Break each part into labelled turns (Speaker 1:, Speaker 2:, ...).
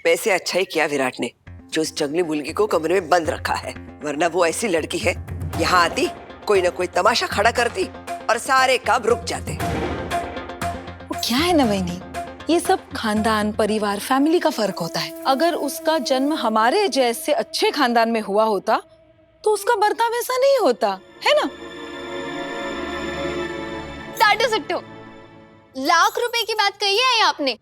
Speaker 1: वैसे अच्छा ही किया विराट ने जो उस जंगली मुर्गी को कमरे में बंद रखा है, वरना वो ऐसी लड़की है, यहाँ आती कोई ना कोई तमाशा खड़ा करती और सारे काम रुक जाते।
Speaker 2: वो क्या है ना वहीनी, ये सब खानदान, परिवार, फैमिली का फर्क होता है। अगर उसका जन्म हमारे जैसे अच्छे खानदान में हुआ होता तो उसका बर्ताव ऐसा नहीं होता, है ना?
Speaker 3: डांट सकते हो, लाख रुपए की बात कही है आपने।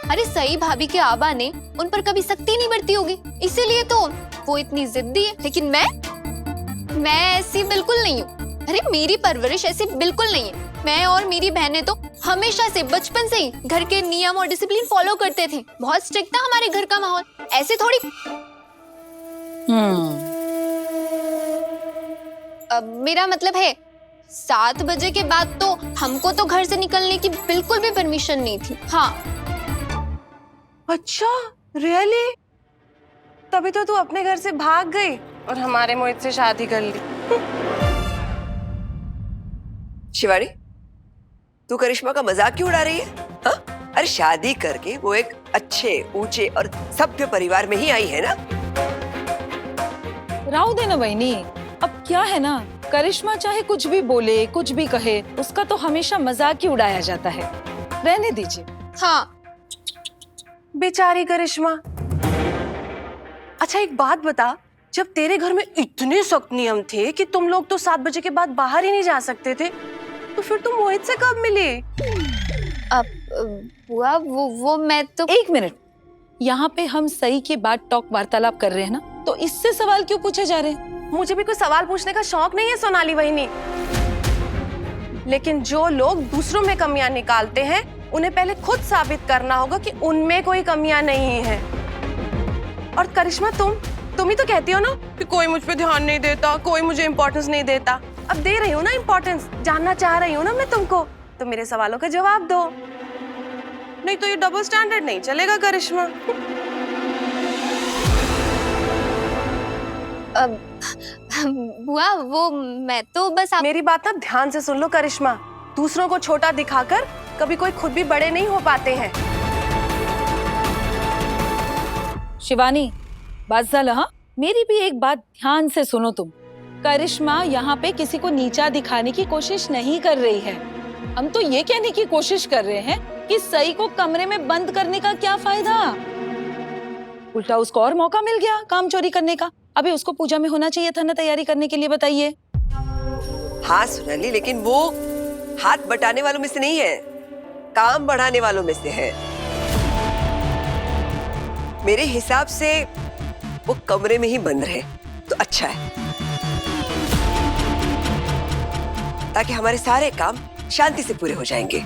Speaker 3: अरे सही भाभी के आबा ने उन पर कभी सख्ती नहीं बरती होगी, इसीलिए तो वो इतनी जिद्दी है। लेकिन मैं ऐसी बिल्कुल नहीं हूँ। अरे मेरी परवरिश ऐसी बिल्कुल नहीं है। मैं और मेरी बहनें तो हमेशा से बचपन से ही घर के नियम और डिसिप्लिन फॉलो करते थे। बहुत स्ट्रिक्ट था हमारे घर का माहौल, ऐसे थोड़ी। मेरा मतलब है 7 बजे के बाद तो हमको तो घर से निकलने की बिल्कुल भी परमिशन नहीं थी। हाँ।
Speaker 4: अच्छा, रियली? तभी तो तू अपने घर से भाग गई और हमारे मोहित से शादी कर ली।
Speaker 1: शिवानी, तू करिश्मा का मजाक क्यों उड़ा रही है? हाँ? अरे शादी करके वो एक अच्छे, ऊंचे और सभ्य परिवार में ही आई है ना।
Speaker 2: राहु देना वहीनी, अब क्या है ना, करिश्मा चाहे कुछ भी बोले, कुछ भी कहे, उसका तो हमेशा मजाक ही उड़ाया जाता है। रहने दीजिए।
Speaker 3: हाँ
Speaker 4: बेचारी करिश्मा। अच्छा एक बात बता, जब तेरे घर में इतने सख्त नियम थे कि तुम लोग तो 7 बजे के बाद बाहर ही नहीं जा सकते थे, तो फिर तुम मोहित से कब मिली?
Speaker 3: अब वो मैं तो।
Speaker 2: एक मिनट, यहाँ पे हम सही के बाद टॉक वार्तालाप कर रहे हैं ना, तो इससे सवाल क्यों पूछे जा रहे हैं?
Speaker 4: मुझे भी कोई सवाल पूछने का शौक नहीं है सोनाली वहीनी, लेकिन जो लोग दूसरों में कमियां निकालते हैं उन्हें पहले खुद साबित करना होगा कि उनमें कोई कमियां नहीं है। और करिश्मा तुम ही तो कहती हो ना कि कोई मुझ पे ध्यान नहीं देता, कोई मुझे इम्पोर्टेंस नहीं देता। अब दे रही हूँ ना इम्पोर्टेंस, जानना चाह रही हूँ ना मैं तुमको, तो मेरे सवालों का जवाब दो, नहीं तो ये डबल स्टैंडर्ड नहीं चलेगा करिश्मा।
Speaker 3: बुआ वो मैं तो बस
Speaker 4: मेरी बात ना ध्यान से सुन लो करिश्मा, दूसरों को छोटा दिखाकर कभी कोई खुद भी बड़े नहीं हो पाते हैं।
Speaker 2: शिवानी, बात झालं हाँ? मेरी भी एक बात ध्यान से सुनो तुम। करिश्मा यहाँ पे किसी को नीचा दिखाने की कोशिश नहीं कर रही है। हम तो ये कहने की कोशिश कर रहे हैं कि सई को कमरे में बंद करने का क्या फायदा? उल्टा उसको और मौका मिल गया काम चोरी करने का। अभी उसको पूजा में होना चाहिए था ना तैयारी करने के लिए, बताइए।
Speaker 1: हाँ सोनाली, लेकिन वो हाथ बटाने वालों में से नहीं है, काम बढ़ाने वालों में से है। मेरे हिसाब से वो कमरे में ही बंद रहे तो अच्छा है, ताकि हमारे सारे काम शांति से पूरे हो जाएंगे।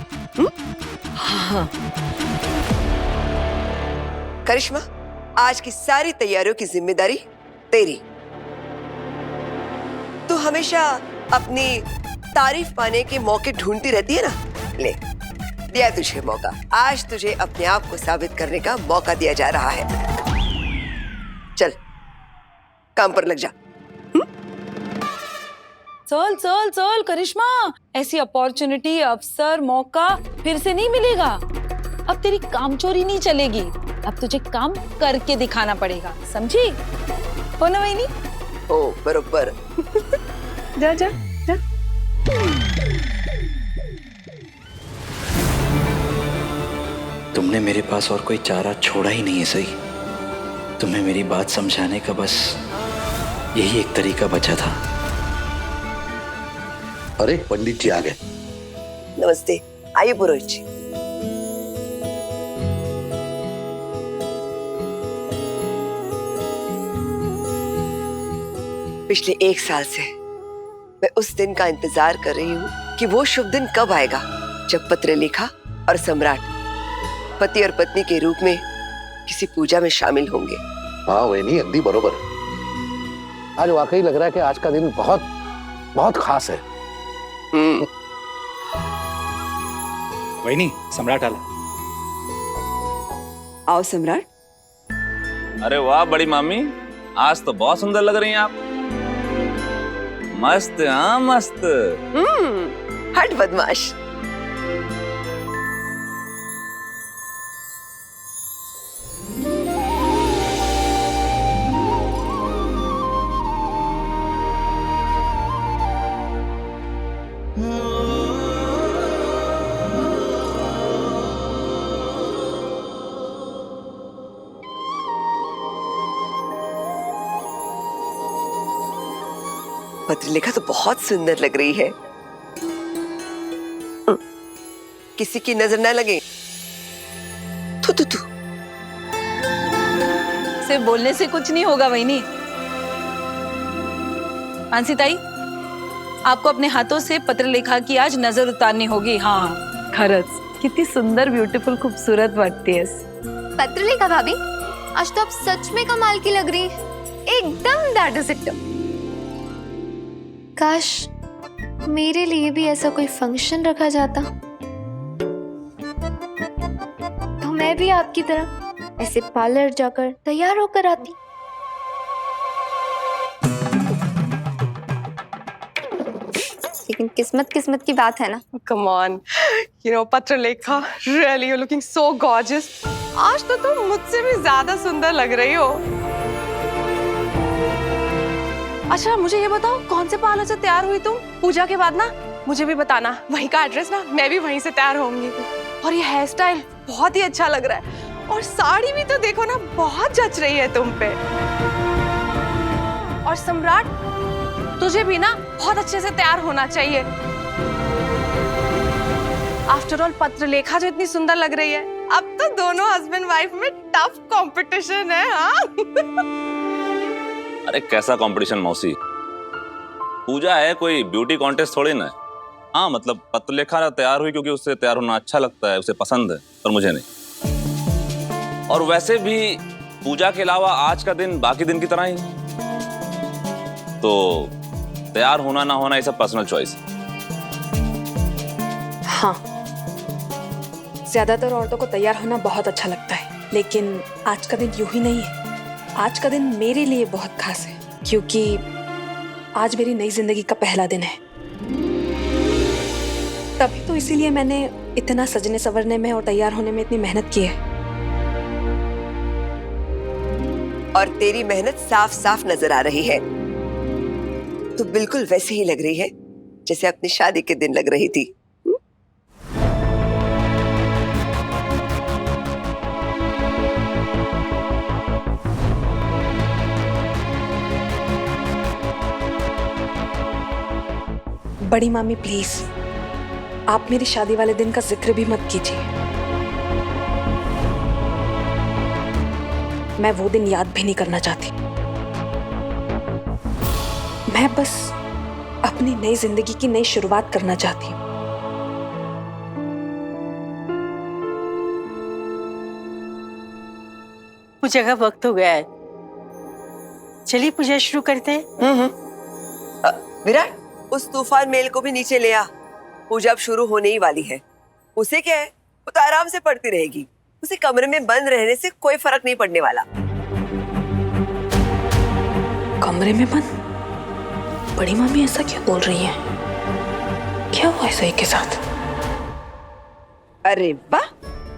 Speaker 1: हाँ। करिश्मा, आज की सारी तैयारियों की जिम्मेदारी तेरी। तू हमेशा अपनी तारीफ पाने के मौके ढूंढती रहती है ना, ले दिया तुझे मौका। आज तुझे अपने आप को साबित करने का मौका दिया जा रहा है। चल काम पर लग जा।
Speaker 2: चल चल चल करिश्मा, ऐसी अपॉर्चुनिटी, अवसर, मौका फिर से नहीं मिलेगा। अब तेरी काम चोरी नहीं चलेगी, अब तुझे काम करके दिखाना पड़ेगा, समझी? हो ना वहीनी?
Speaker 1: ओ बरोबर।
Speaker 4: जा जा जा।
Speaker 5: तुमने मेरे पास और कोई चारा छोड़ा ही नहीं है सही। तुम्हें मेरी बात समझाने का बस यही एक तरीका बचा था।
Speaker 6: अरे पंडित जी आ गए।
Speaker 1: नमस्ते, आइए पुरोहित जी। पिछले 1 साल से मैं उस दिन का इंतजार कर रही हूँ कि वो शुभ दिन कब आएगा जब पत्रलेखा और सम्राट पति और पत्नी के रूप में किसी पूजा में शामिल होंगे।
Speaker 6: हाँ वही अगदी बरोबर। आज वाकई लग रहा है कि आज का दिन बहुत बहुत खास है।
Speaker 7: वहीनी, सम्राट आला।
Speaker 1: आओ सम्राट।
Speaker 8: अरे वाह बड़ी मामी, आज तो बहुत सुंदर लग रही हैं आप। मस्त, हाँ मस्त।
Speaker 1: हट बदमाश। पत्रलेखा तो बहुत सुंदर लग रही है। किसी की नजर ना लगे। थू थू थू।
Speaker 2: सिर्फ बोलने से कुछ नहीं होगा वहीनी। मानसी ताई, आपको अपने हाथों से पत्रलेखा की आज नजर उतारनी होगी। हाँ खरच कितनी सुंदर ब्यूटीफुल खूबसूरत वाटती है।
Speaker 3: पत्रलेखा भाभी, आज तो आप सच में कमाल की लग रही है, एकदम दैट इज इट। काश मेरे लिए भी ऐसा कोई फंक्शन रखा जाता तो मैं भी आपकी तरह ऐसे पार्लर जाकर तैयार होकर आती। लेकिन किस्मत किस्मत की बात है ना।
Speaker 4: Come on, you know, Patralekha, really you're looking so gorgeous. आज तो तुम मुझसे भी ज्यादा सुंदर लग रही हो। अच्छा मुझे ये बताओ, कौन से पार्लर से तैयार हुई तुम? पूजा के बाद ना मुझे भी बताना, वहीं का एड्रेस ना, मैं भी वहीं से तैयार होंगी। और ये हेयर स्टाइल बहुत ही अच्छा लग रहा है, और साड़ी भी तो देखो ना, बहुत जच रही है तुम पे। और सम्राट, तुझे भी ना बहुत अच्छे से तैयार होना चाहिए। आफ्टर ऑल पत्रलेखा जो इतनी सुंदर लग रही है, अब तो दोनों हस्बैंड वाइफ में टफ कंपटीशन है। हाँ
Speaker 8: अरे कैसा कंपटीशन मौसी, पूजा है, कोई ब्यूटी कॉन्टेस्ट थोड़ी ना है। हाँ मतलब पत्रलेखा तैयार हुई क्योंकि उससे तैयार होना अच्छा लगता है, उसे पसंद है, पर मुझे नहीं। और वैसे भी पूजा के अलावा आज का दिन बाकी दिन की तरह ही, तो तैयार होना ना होना ये सब पर्सनल चॉइस है।
Speaker 7: हाँ, ज्यादातर औरतों को तैयार होना बहुत अच्छा लगता है, लेकिन आज का दिन यूं ही नहीं है। आज का दिन मेरे लिए बहुत खास है, क्योंकि आज मेरी नई जिंदगी का पहला दिन है। तभी तो इसीलिए मैंने इतना सजने संवरने में और तैयार होने में इतनी मेहनत की है।
Speaker 1: और तेरी मेहनत साफ साफ नजर आ रही है। तो बिल्कुल वैसे ही लग रही है जैसे अपनी शादी के दिन लग रही थी।
Speaker 7: बड़ी मामी प्लीज, आप मेरी शादी वाले दिन का जिक्र भी मत कीजिए। मैं वो दिन याद भी नहीं करना चाहती। मैं बस अपनी नई जिंदगी की नई शुरुआत करना चाहती हूँ।
Speaker 9: पूजा का वक्त हो गया है, चलिए पूजा शुरू करते हैं।
Speaker 1: विराट, उस तूफान मेल को भी नीचे ले आ। पूजा अब शुरू होने ही वाली है। उसे क्या है, वो तो आराम से पढ़ती रहेगी। उसे कमरे में बंद रहने से कोई फर्क नहीं पड़ने वाला।
Speaker 7: कमरे में बंद? बड़ी मामी ऐसा क्यों बोल रही है? क्या हुआ सही के साथ?
Speaker 1: अरे वाह,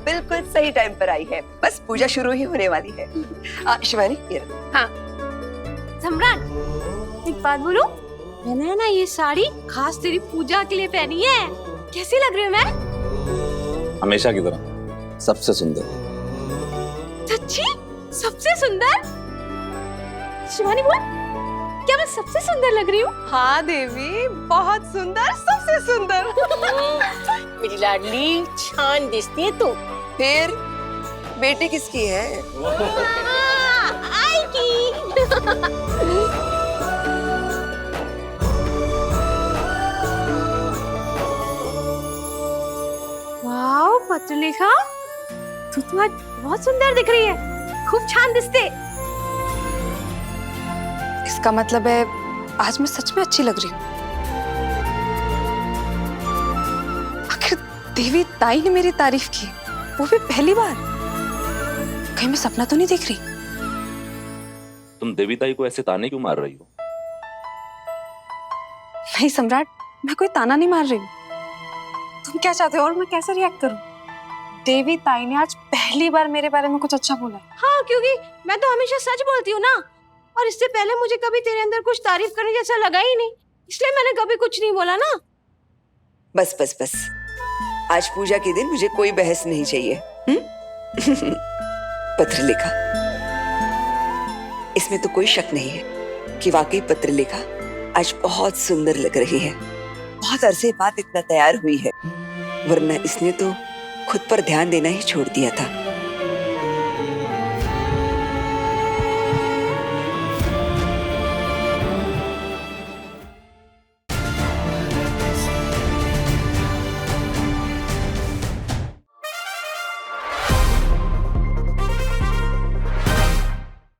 Speaker 1: बिल्कुल सही टाइम पर आई है। बस पूजा शुरू ही होने वाली है। शिवानी, ये रख।
Speaker 3: हाँ सम्राट, एक बात बोलूं, मैंने ना ये साड़ी खास तेरी पूजा के लिए पहनी है। कैसी लग रही हूँ मैं?
Speaker 8: हमेशा की तरह सबसे सुंदर।
Speaker 3: सच्ची? सबसे सुंदर? शिवानी बोल, क्या मैं सबसे सुंदर लग रही हूँ?
Speaker 4: हाँ देवी, बहुत सुंदर, सबसे सुंदर।
Speaker 9: मेरी लाडली छान दिसती है तू।
Speaker 1: फिर बेटी किसकी है?
Speaker 3: आई की। वाओ पत्रलेखा, तू तो आज बहुत सुंदर दिख रही है, खूब छान दिसते।
Speaker 7: इसका मतलब है आज मैं सच में अच्छी लग रही हूँ। आखिर देवी ताई ने मेरी तारीफ की, वो भी पहली बार। कहीं मैं सपना तो नहीं देख रही?
Speaker 8: तुम देवी ताई को ऐसे ताने क्यों मार रही हो?
Speaker 7: नहीं सम्राट, मैं कोई ताना नहीं मार रही हूँ। तुम क्या चाहते हो और मैं कैसे रिएक्ट करूं? देवी ताई ने आज पहली बार मेरे बारे में कुछ अच्छा बोला है।
Speaker 3: हाँ, क्योंकि मैं तो हमेशा सच बोलती हूँ ना, और इससे पहले मुझे कभी तेरे अंदर कुछ तारीफ करने जैसा लगा ही नहीं, इसलिए मैंने कभी कुछ नहीं बोला ना।
Speaker 1: बस बस बस, आज पूजा के दिन मुझे कोई बहस नहीं चाहिए। पत्रलेखा, इसमें तो कोई शक नहीं है कि वाकई पत्रलेखा आज बहुत सुंदर लग रही है। बहुत अरसे बाद इतना तैयार हुई है, वरना इसने तो खुद पर ध्यान देना ही छोड़ दिया था।